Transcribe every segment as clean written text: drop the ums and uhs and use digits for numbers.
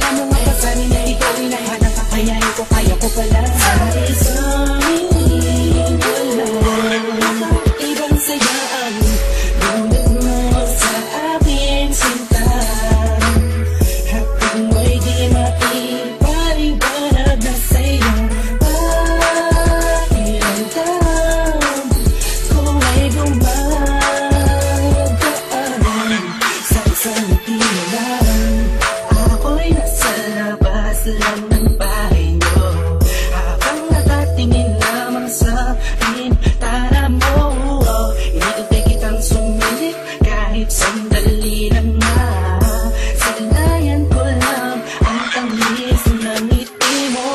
dala mo nga pasanin na ikaw ay nahanap. Kakayain ko, kaya ko pala. Sa isang hiling wala ibang saya ang dulot mo sa aking sinta. Hapag mo'y di maipaliwanag na sa'yo. Pakiramdam ko ay gumagaan sa isang ngiti mo lang. Ako'y nasa labas lang ng bahay nyo, habang nakatingin lamang sa bintana mo. Inintay kitang sumilip kahit sandali lang na. Sinlayan ko lang ang tangis ng ngiti mo.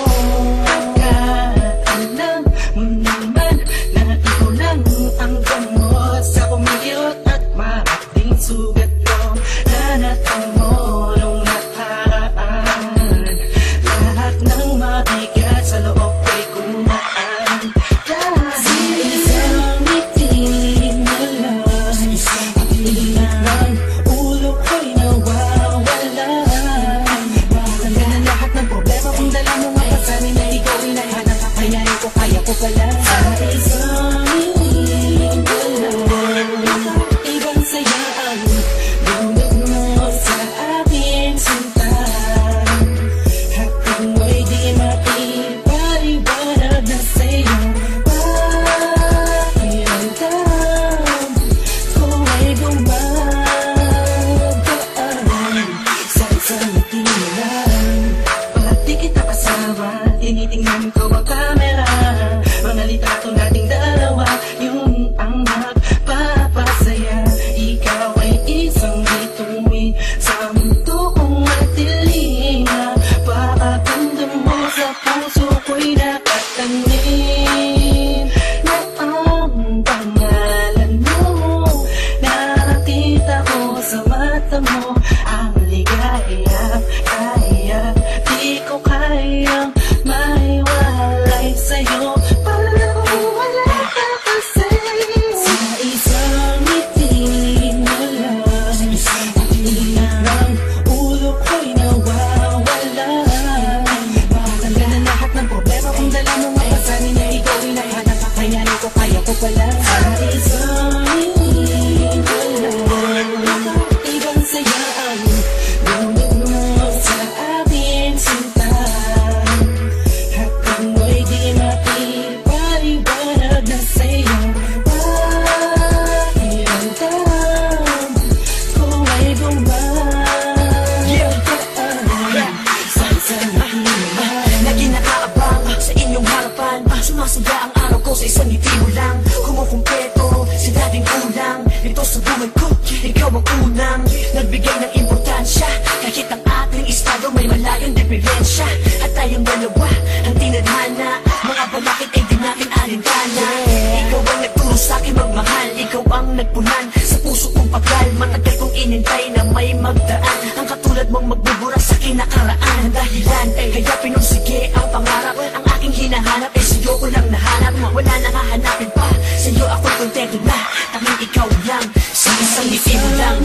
Akaalam mo naman na ikaw lang ang gamot sa kumiyot at marating sugat ko na natamo nung nakaraan. Lahat ng mabigat sa loob ay kumaan dahil isang ngiti mo lang. Ang ulo ko'y nawawala. Tanggal na lahat ng problema kung dala mo nga pasanin na ikaw ay nahanap. Kakayain ko, kaya ko pala. Sa isang hiling wala ibang saya ang dulot mo sa aking sinta. Hapag mo'y di maipaliwanag na sa'yo. Pakiramdam ko ay gumagaan sa isang ngiti mo lang. Pag di kita kasama, tinitingnan ko ang camera. Mga litrato nating dalawa, yun ang magpapasaya. Ikaw ay isang bituin sa mundo kong matiling. Paagandam mo sa puso ko'y nakatanim na ang pangalan mo. Nakita ko sa mata mo ang ligaya. Kaya di ko kayang maiwalay sa'yo. Parang wala ka kasi. Sa isang ngiti mo lang, ang ulo ko'y nawawala. Tanggal na lahat ng problema kung dala mo nga pasanin na ikaw ay nahanap. Kakayanin ko, kaya ko pala. Sa isang hiling wala ibang saya ang dulot mo sa aking sinta. Hapag mo'y di maipaliwanag na sa'yo. Pakiramdam ko ay gumagaan sa isang ngiti mo lang. Lagi nakaabang sa inyong harapan, sumasaya ang araw ko sa isang ngiti mo lang. Kumukumpleto sa dating kulang. Ito sa buhay ko, ikaw ang unang nagbigay ng importansya. Kahit ang ating estado may malayong diferensya, at tayong dalawa ang tinadhana. Mga balakid ay di natin alintana. Ikaw ang nagturo sa'kin magmahal, ikaw ang nagpunan sa puso kong pagal. Matagal kong inintay na may magdaan, ang katulad mong magbubura sa kinakaraan. Ang dahilan kaya pinursige ang pangarap, ang aking hinahanap ay sa'yo ko lang nahanap. Wala nang hahanapin pa, sa'yo ako'y kontento na. Tanging ikaw lang, sa isang ngiti mo lang.